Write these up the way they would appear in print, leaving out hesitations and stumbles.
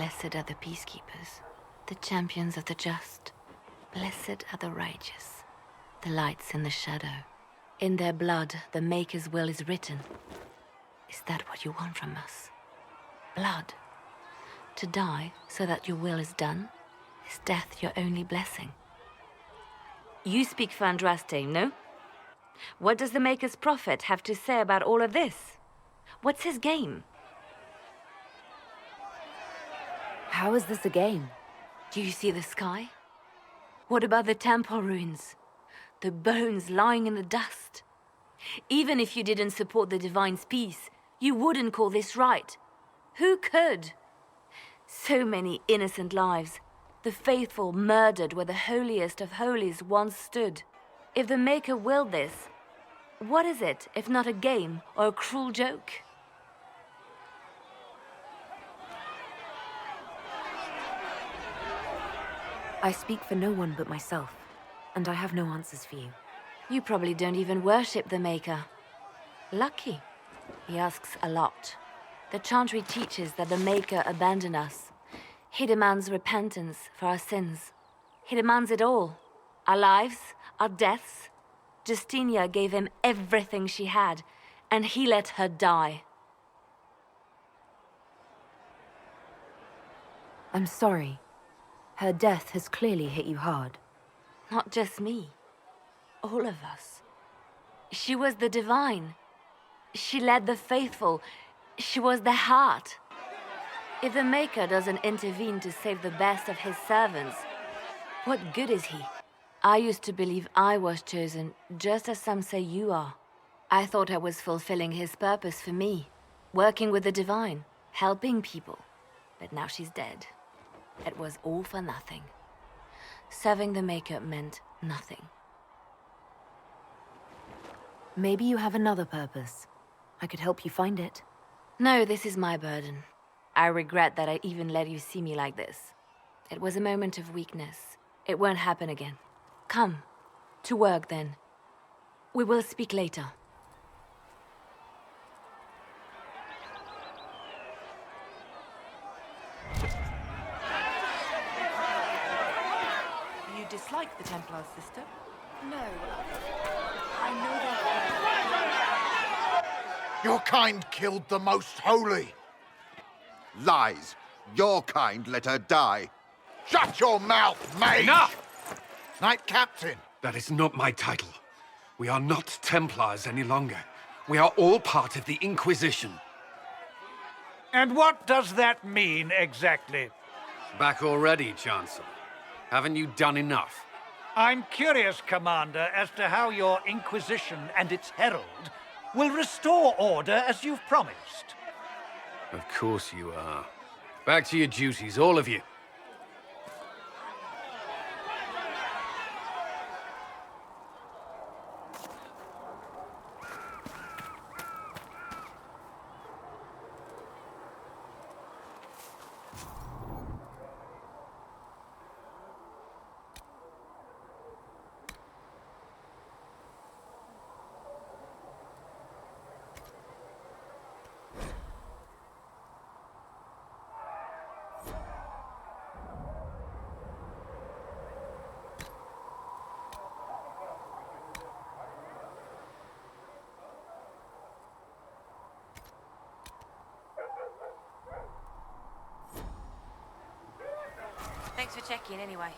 Blessed are the peacekeepers, the champions of the just. Blessed are the righteous, the lights in the shadow. In their blood, the Maker's will is written. Is that what you want from us? Blood? To die so that your will is done? Is death your only blessing? You speak for Andraste, no? What does the Maker's prophet have to say about all of this? What's his game? How is this a game? Do you see the sky? What about the temple ruins? The bones lying in the dust? Even if you didn't support the Divine's peace, you wouldn't call this right. Who could? So many innocent lives. The faithful murdered where the holiest of holies once stood. If the Maker willed this, what is it if not a game or a cruel joke? I speak for no one but myself, and I have no answers for you. You probably don't even worship the Maker. Lucky. He asks a lot. The Chantry teaches that the Maker abandoned us. He demands repentance for our sins. He demands it all. Our lives, our deaths. Justinia gave him everything she had, and he let her die. I'm sorry. Her death has clearly hit you hard. Not just me. All of us. She was the Divine. She led the faithful. She was their heart. If the Maker doesn't intervene to save the best of his servants, what good is he? I used to believe I was chosen, just as some say you are. I thought I was fulfilling his purpose for me, working with the Divine, helping people. But now she's dead. It was all for nothing. Serving the Maker meant nothing. Maybe you have another purpose. I could help you find it. No, this is my burden. I regret that I even let you see me like this. It was a moment of weakness. It won't happen again. Come. To work, then. We will speak later. You dislike the Templars, sister? No. I know that. Your kind killed the Most Holy. Lies. Your kind let her die. Shut your mouth, mage! Enough! Knight Captain. That is not my title. We are not Templars any longer. We are all part of the Inquisition. And what does that mean, exactly? Back already, Chancellor. Haven't you done enough? I'm curious, Commander, as to how your Inquisition and its herald will restore order as you've promised. Of course you are. Back to your duties, all of you. Thanks for checking anyway.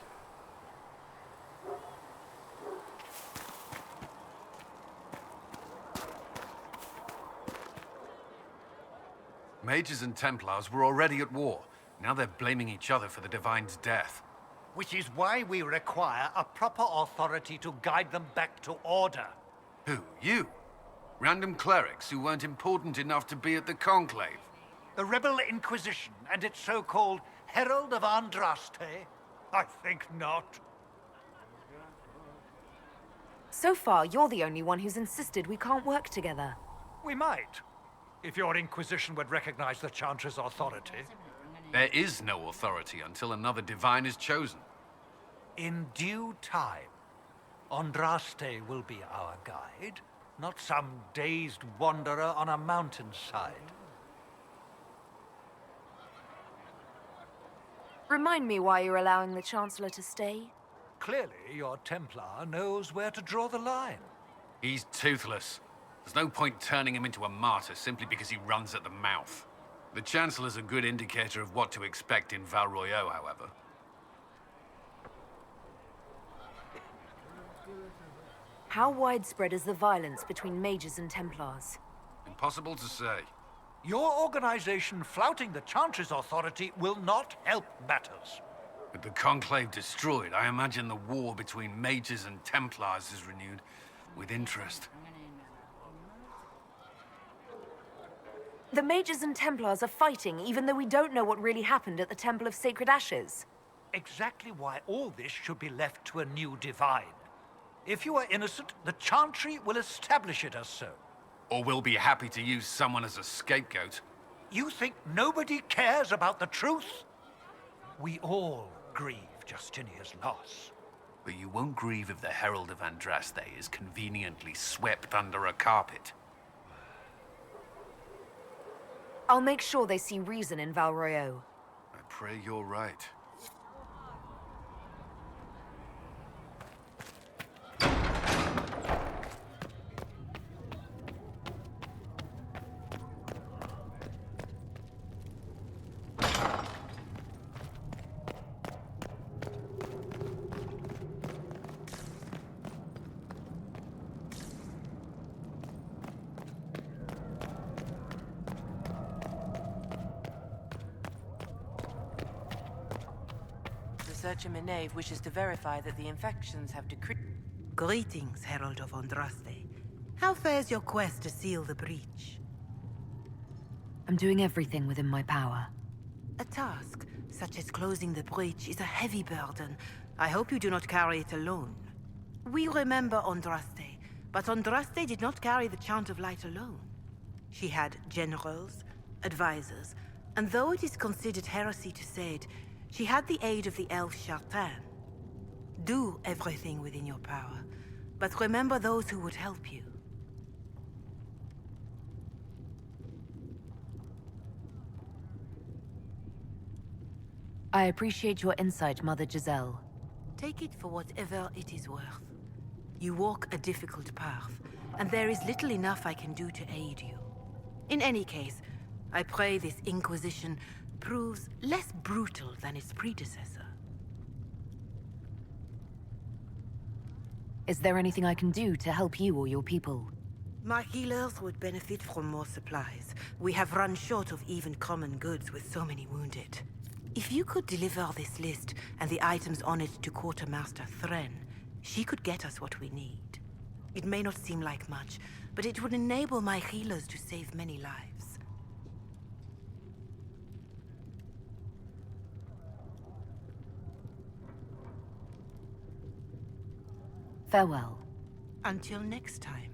Mages and Templars were already at war. Now they're blaming each other for the Divine's death. Which is why we require a proper authority to guide them back to order. Who? You? Random clerics who weren't important enough to be at the Conclave? The Rebel Inquisition and its so-called Herald of Andraste? I think not. So far, you're the only one who's insisted we can't work together. We might, if your Inquisition would recognize the Chantry's authority. There is no authority until another Divine is chosen. In due time, Andraste will be our guide, not some dazed wanderer on a mountainside. Remind me why you're allowing the Chancellor to stay? Clearly, your Templar knows where to draw the line. He's toothless. There's no point turning him into a martyr simply because he runs at the mouth. The Chancellor's a good indicator of what to expect in Val Royeaux, however. How widespread is the violence between mages and Templars? Impossible to say. Your organization flouting the Chantry's authority will not help matters. With the Conclave destroyed, I imagine the war between mages and Templars is renewed with interest. The mages and Templars are fighting, even though we don't know what really happened at the Temple of Sacred Ashes. Exactly why all this should be left to a new divine. If you are innocent, the Chantry will establish it as so. Or we'll be happy to use someone as a scapegoat. You think nobody cares about the truth? We all grieve Justinia's loss. But you won't grieve if the Herald of Andraste is conveniently swept under a carpet. I'll make sure they see reason in Val Royeaux. I pray you're right. Researcher Minave wishes to verify that the infections have decreased. Greetings, Herald of Andraste. How fares your quest to seal the breach? I'm doing everything within my power. A task, such as closing the breach, is a heavy burden. I hope you do not carry it alone. We remember Andraste, but Andraste did not carry the Chant of Light alone. She had generals, advisors, and though it is considered heresy to say it, she had the aid of the elf Chartan. Do everything within your power, but remember those who would help you. I appreciate your insight, Mother Giselle. Take it for whatever it is worth. You walk a difficult path, and there is little enough I can do to aid you. In any case, I pray this Inquisition proves less brutal than its predecessor. Is there anything I can do to help you or your people? My healers would benefit from more supplies. We have run short of even common goods with so many wounded. If you could deliver this list and the items on it to Quartermaster Thren, she could get us what we need. It may not seem like much, but it would enable my healers to save many lives. Farewell. Until next time.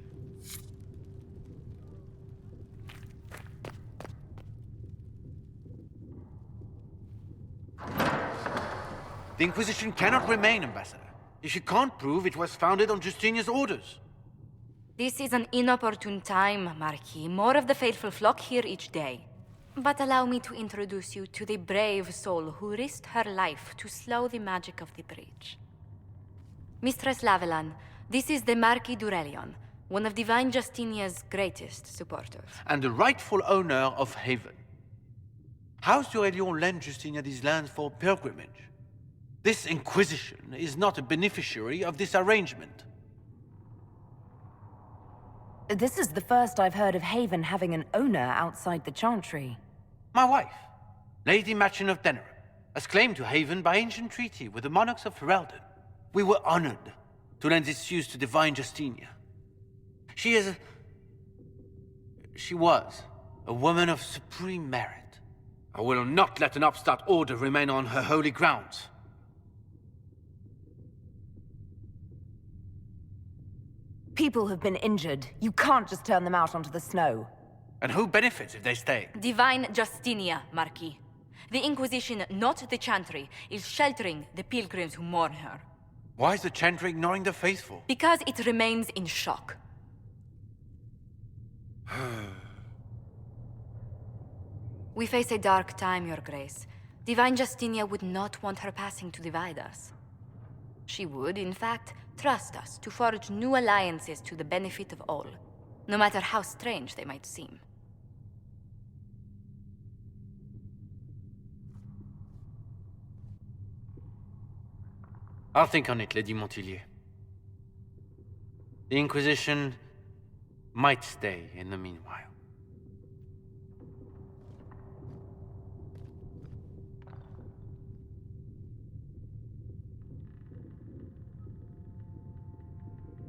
The Inquisition cannot remain, Ambassador, if you can't prove it was founded on Justinia's orders. This is an inopportune time, Marquis. More of the faithful flock here each day. But allow me to introduce you to the brave soul who risked her life to slow the magic of the breach. Mistress Lavelan, this is the Marquis d'Aurelion, one of Divine Justinia's greatest supporters. And the rightful owner of Haven. House d'Aurelion lent Justinia these lands for pilgrimage. This Inquisition is not a beneficiary of this arrangement. This is the first I've heard of Haven having an owner outside the Chantry. My wife, Lady Machin of Denerim, has claimed to Haven by ancient treaty with the monarchs of Ferelden. We were honored to lend its use to Divine Justinia. She was a woman of supreme merit. I will not let an upstart order remain on her holy grounds. People have been injured. You can't just turn them out onto the snow. And who benefits if they stay? Divine Justinia, Marquis. The Inquisition, not the Chantry, is sheltering the pilgrims who mourn her. Why is the Chantry ignoring the faithful? Because it remains in shock. We face a dark time, Your Grace. Divine Justinia would not want her passing to divide us. She would, in fact, trust us to forge new alliances to the benefit of all, no matter how strange they might seem. I'll think on it, Lady Montilyet. The Inquisition might stay in the meanwhile.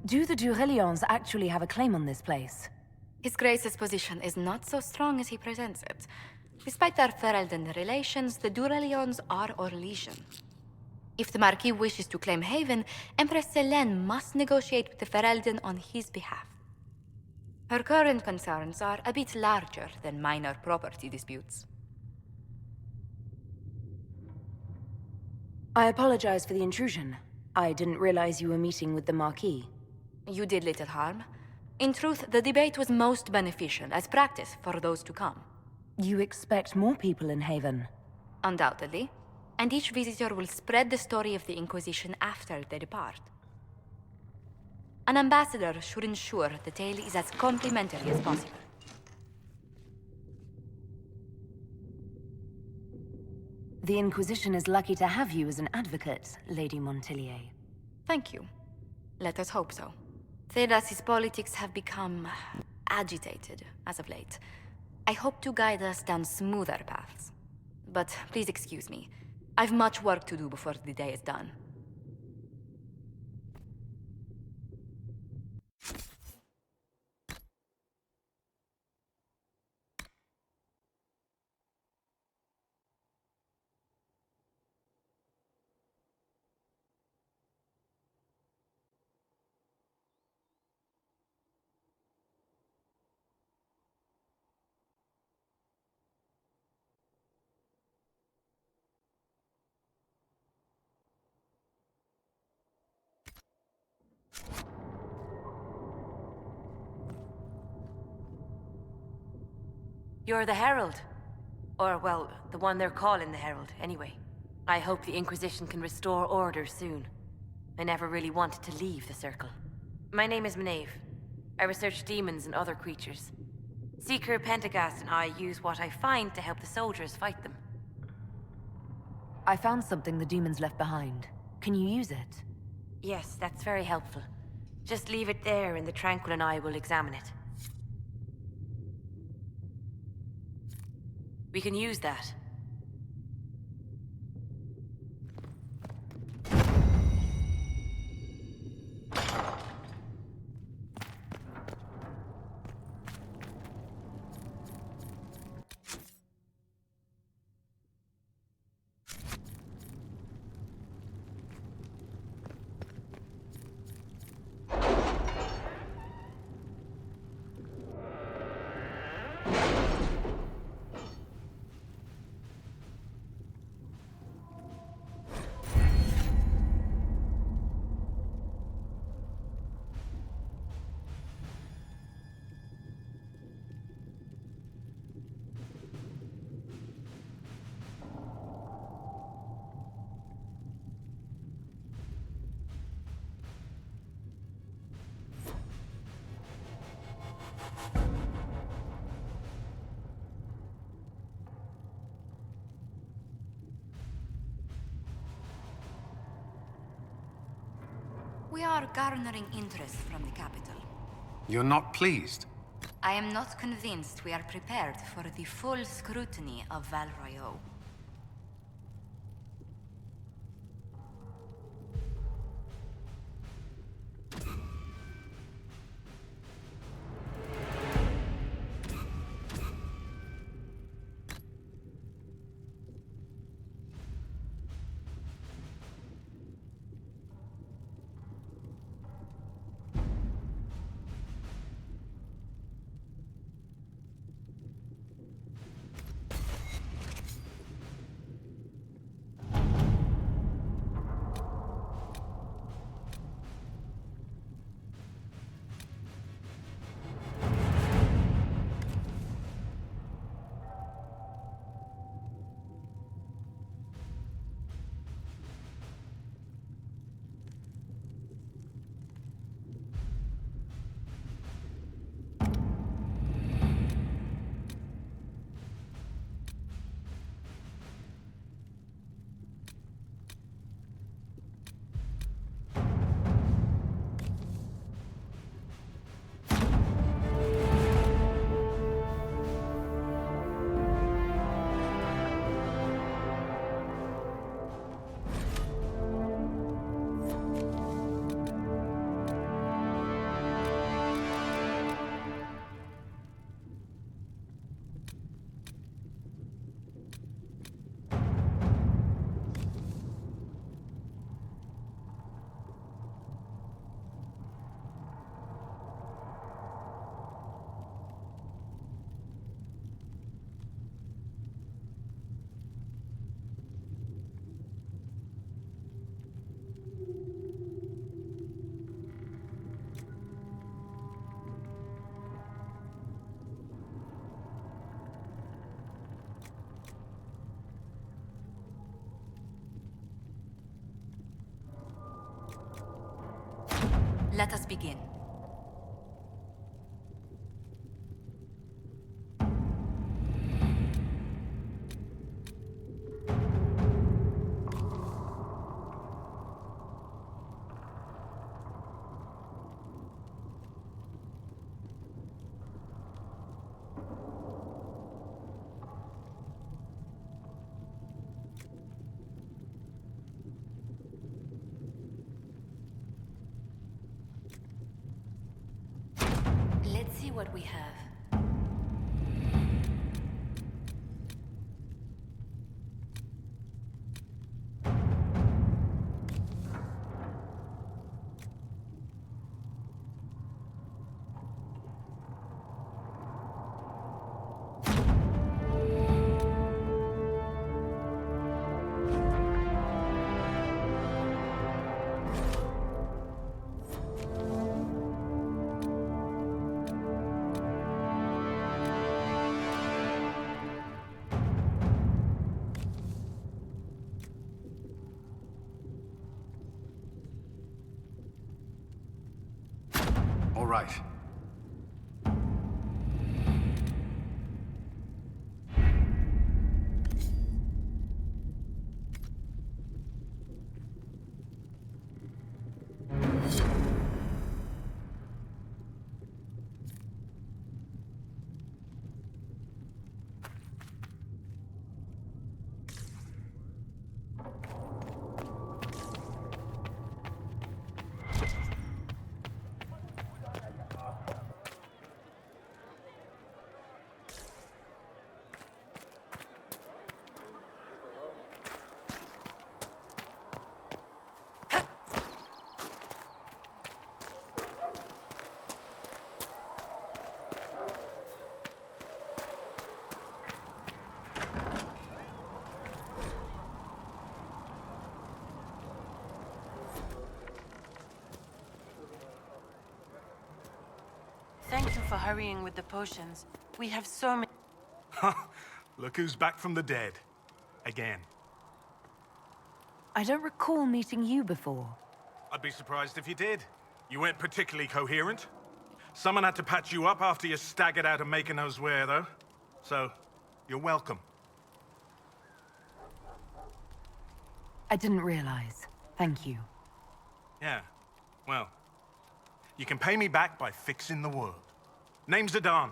Do the Durelions actually have a claim on this place? His Grace's position is not so strong as he presents it. Despite their Ferelden relations, the Durelions are our legion. If the Marquis wishes to claim Haven, Empress Selene must negotiate with the Ferelden on his behalf. Her current concerns are a bit larger than minor property disputes. I apologize for the intrusion. I didn't realize you were meeting with the Marquis. You did little harm. In truth, the debate was most beneficial as practice for those to come. You expect more people in Haven? Undoubtedly. And each visitor will spread the story of the Inquisition after they depart. An ambassador should ensure the tale is as complimentary as possible. The Inquisition is lucky to have you as an advocate, Lady Montilyet. Thank you. Let us hope so. Thedas's politics have become agitated as of late. I hope to guide us down smoother paths. But please excuse me. I've much work to do before the day is done. You're the Herald. Or, well, the one they're calling the Herald, anyway. I hope the Inquisition can restore order soon. I never really wanted to leave the Circle. My name is Maeve. I research demons and other creatures. Seeker Pentagast and I use what I find to help the soldiers fight them. I found something the demons left behind. Can you use it? Yes, that's very helpful. Just leave it there and the Tranquil and I will examine it. We can use that. We are garnering interest from the capital. You're not pleased? I am not convinced we are prepared for the full scrutiny of Val Royeaux. Let us begin. Let's see what we have. All right. Thank you for hurrying with the potions. We have so many. Look who's back from the dead. Again. I don't recall meeting you before. I'd be surprised if you did. You weren't particularly coherent. Someone had to patch you up after you staggered out of making knows where, though. So, you're welcome. I didn't realize. Thank you. Yeah, well, you can pay me back by fixing the world. Name's Adan.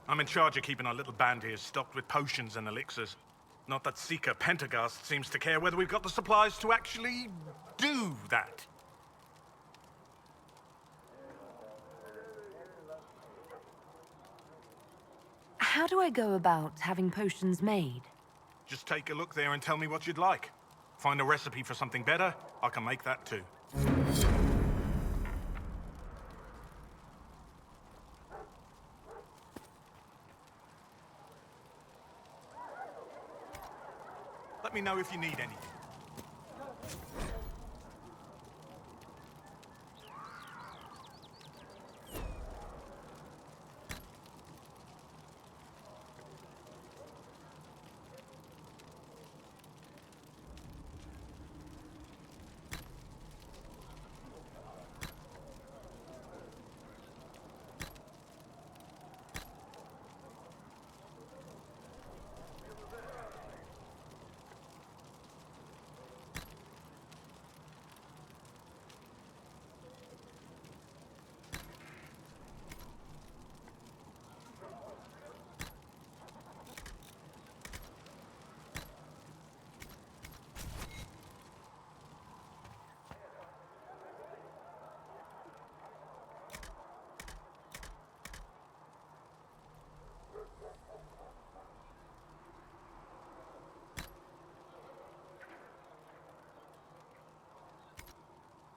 I'm in charge of keeping our little band here stocked with potions and elixirs. Not that Seeker Pentagast seems to care whether we've got the supplies to actually do that. How do I go about having potions made? Just take a look there and tell me what you'd like. Find a recipe for something better, I can make that too. Let me know if you need anything.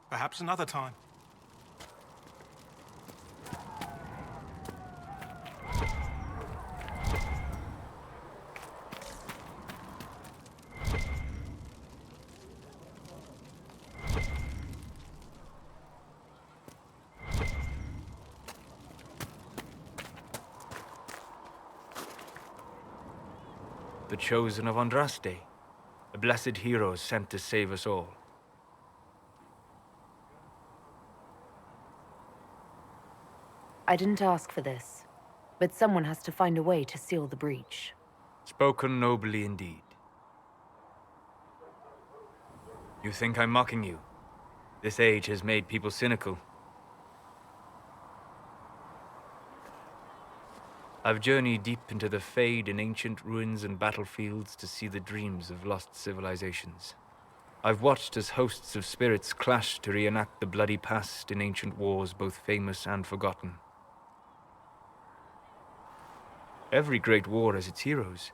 Perhaps another time. The chosen of Andraste, the blessed heroes sent to save us all. I didn't ask for this, but someone has to find a way to seal the breach. Spoken nobly indeed. You think I'm mocking you? This age has made people cynical. I've journeyed deep into the Fade in ancient ruins and battlefields to see the dreams of lost civilizations. I've watched as hosts of spirits clash to reenact the bloody past in ancient wars both famous and forgotten. Every great war has its heroes.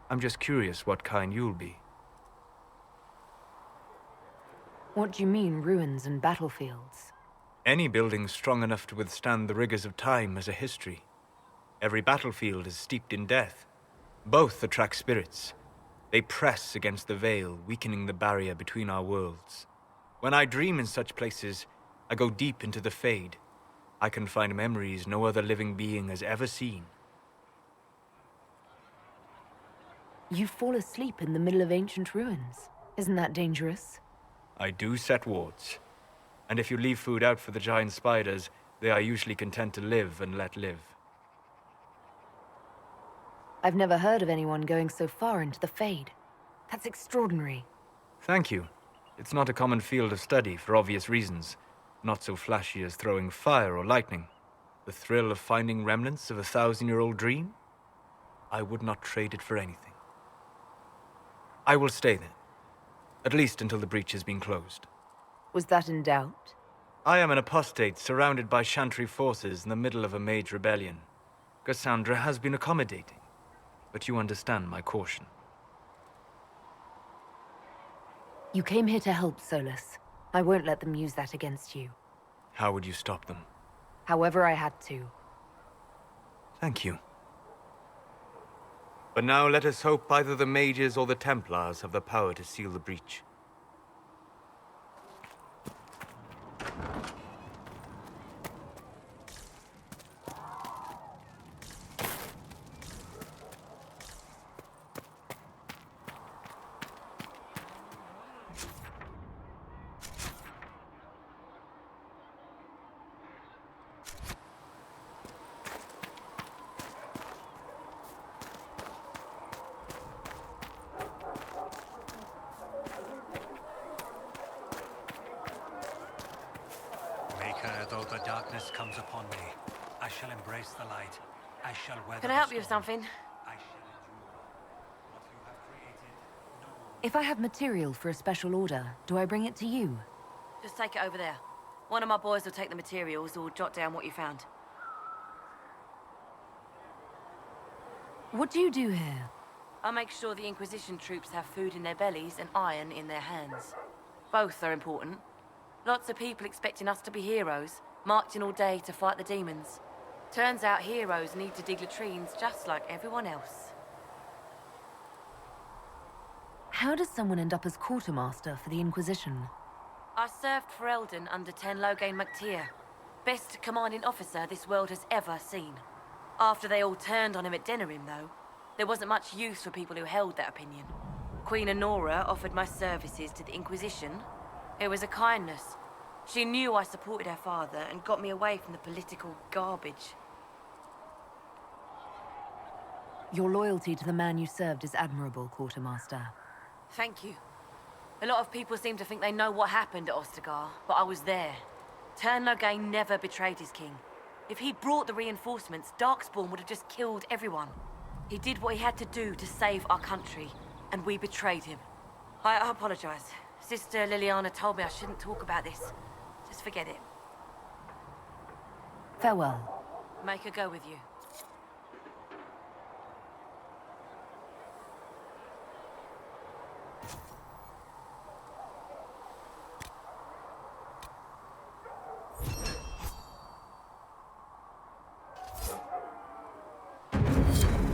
I'm just curious what kind you'll be. What do you mean, ruins and battlefields? Any building strong enough to withstand the rigors of time has a history. Every battlefield is steeped in death. Both attract spirits. They press against the veil, weakening the barrier between our worlds. When I dream in such places, I go deep into the Fade. I can find memories no other living being has ever seen. You fall asleep in the middle of ancient ruins. Isn't that dangerous? I do set wards. And if you leave food out for the giant spiders, they are usually content to live and let live. I've never heard of anyone going so far into the Fade. That's extraordinary. Thank you. It's not a common field of study for obvious reasons. Not so flashy as throwing fire or lightning. The thrill of finding remnants of a 1,000-year-old dream? I would not trade it for anything. I will stay then. At least until the breach has been closed. Was that in doubt? I am an apostate surrounded by Chantry forces in the middle of a mage rebellion. Cassandra has been accommodating, but you understand my caution. You came here to help, Solus. I won't let them use that against you. How would you stop them? However I had to. Thank you. But now let us hope either the mages or the Templars have the power to seal the breach. Though the darkness comes upon me, I shall embrace the light. I shall weather Can I help you with something? If I have material for a special order, do I bring it to you? Just take it over there. One of my boys will take the materials or jot down what you found. What do you do here? I'll make sure the Inquisition troops have food in their bellies and iron in their hands. Both are important. Lots of people expecting us to be heroes, marching all day to fight the demons. Turns out heroes need to dig latrines just like everyone else. How does someone end up as quartermaster for the Inquisition? I served for Eldon under Ten Loghain MacTier. Best commanding officer this world has ever seen. After they all turned on him at Denerim, though, there wasn't much use for people who held that opinion. Queen Honora offered my services to the Inquisition. It was a kindness. She knew I supported her father and got me away from the political garbage. Your loyalty to the man you served is admirable, Quartermaster. Thank you. A lot of people seem to think they know what happened at Ostagar, but I was there. Ten Loghain never betrayed his king. If he'd brought the reinforcements, Darkspawn would have just killed everyone. He did what he had to do to save our country, and we betrayed him. I apologize. Sister Liliana told me I shouldn't talk about this. Just forget it. Farewell. Make her go with you.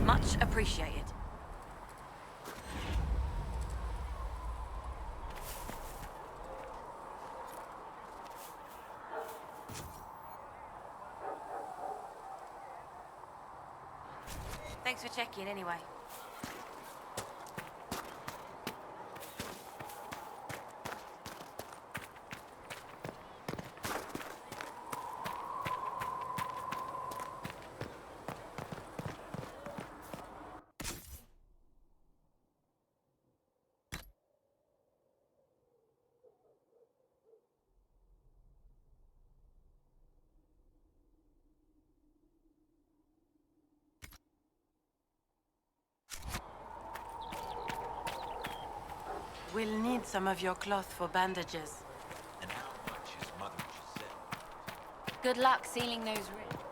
Much appreciated. Thanks for checking anyway. We'll need some of your cloth for bandages. And how much is Mother Giselle? Good luck sealing those ribs.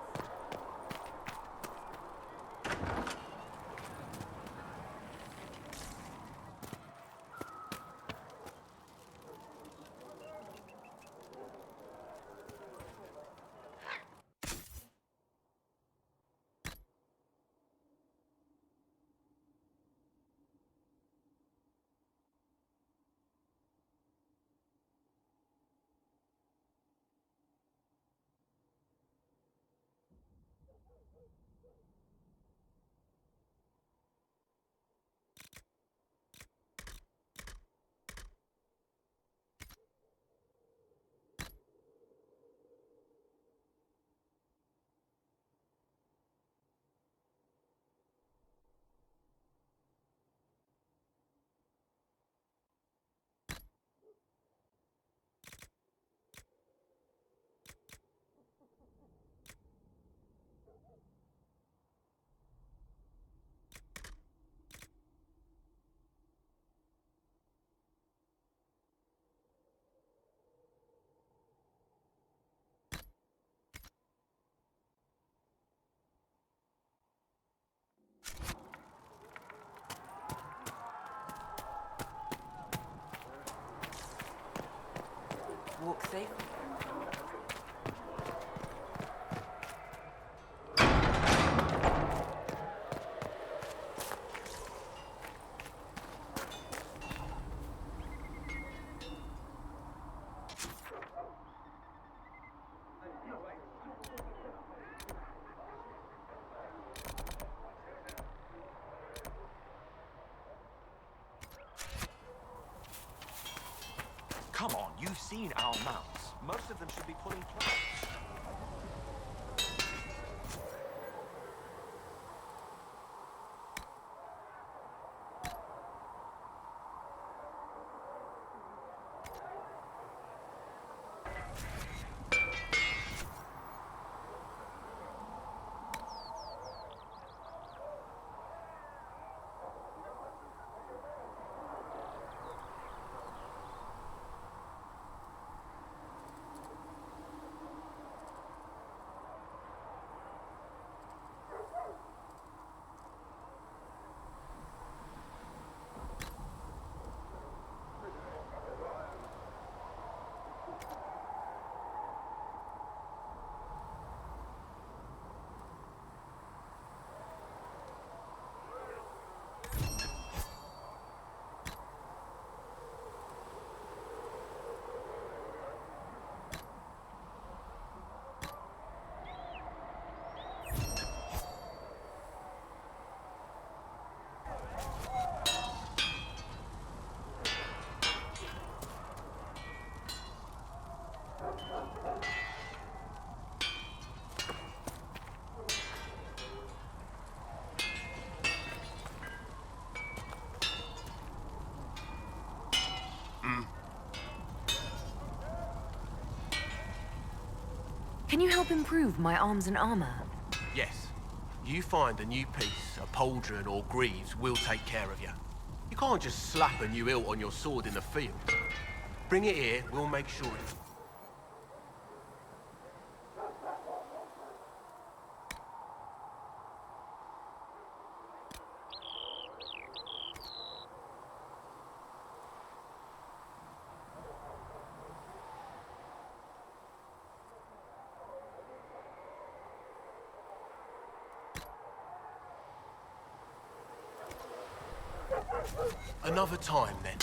Walk safe. Come on, you've seen our mounts. Most of them should be pulling plows. Can you help improve my arms and armor? Yes. You find a new piece, a pauldron or greaves, we'll take care of you. You can't just slap a new hilt on your sword in the field. Bring it here, we'll make sure it's... Another time, then.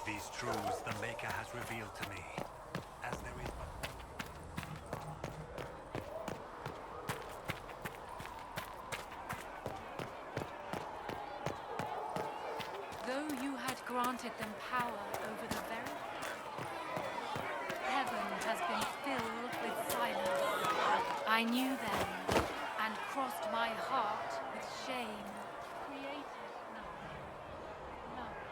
These truths the Maker has revealed to me, as there is Though you had granted them power over the very... Heaven has been filled with silence. I knew them, and crossed my heart with shame. Created nothing. Loved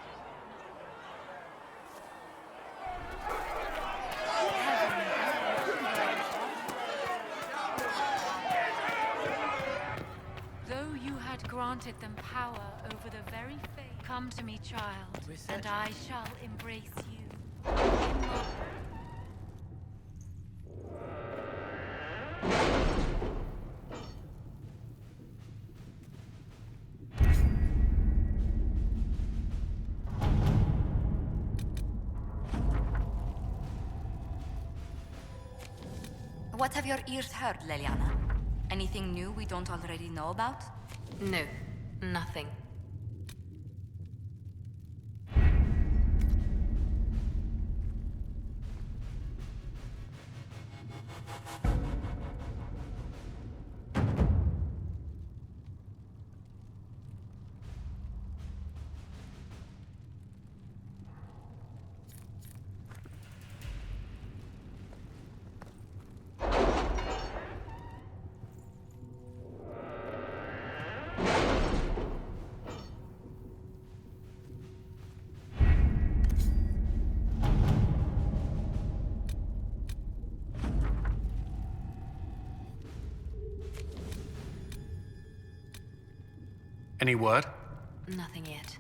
Though you had granted them power over the very faith, come to me, child, and I shall embrace you. What have your ears heard, Leliana? Anything new we don't already know about? No, nothing. Any word? Nothing yet.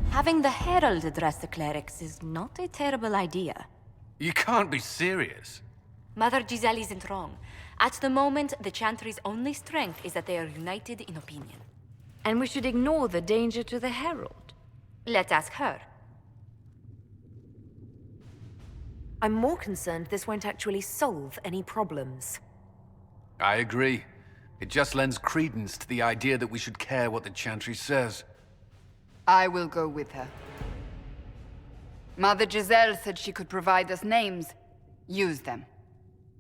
Having the Herald address the clerics is not a terrible idea. You can't be serious. Mother Giselle isn't wrong. At the moment, the Chantry's only strength is that they are united in opinion. And we should ignore the danger to the Herald. Let's ask her. I'm more concerned this won't actually solve any problems. I agree. It just lends credence to the idea that we should care what the Chantry says. I will go with her. Mother Giselle said she could provide us names. Use them.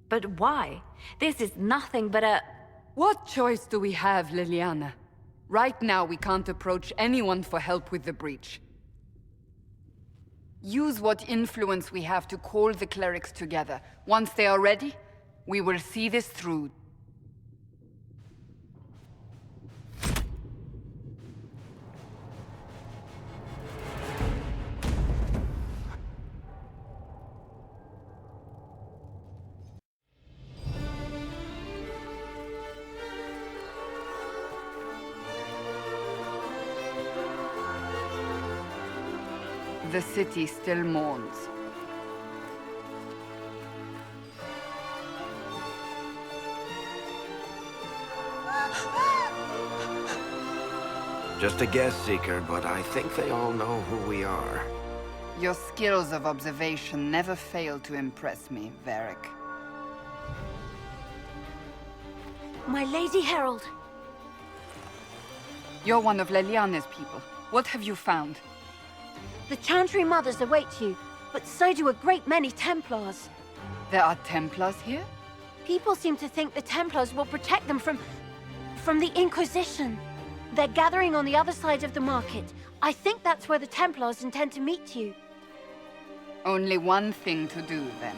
But why? This is nothing but a... What choice do we have, Liliana? Right now, we can't approach anyone for help with the breach. Use what influence we have to call the clerics together. Once they are ready, we will see this through. The city still mourns. Just a guest seeker, but I think they all know who we are. Your skills of observation never fail to impress me, Varric. My Lady Herald. You're one of Leliana's people. What have you found? The Chantry Mothers await you, but so do a great many Templars. There are Templars here? People seem to think the Templars will protect them from the Inquisition. They're gathering on the other side of the market. I think that's where the Templars intend to meet you. Only one thing to do, then.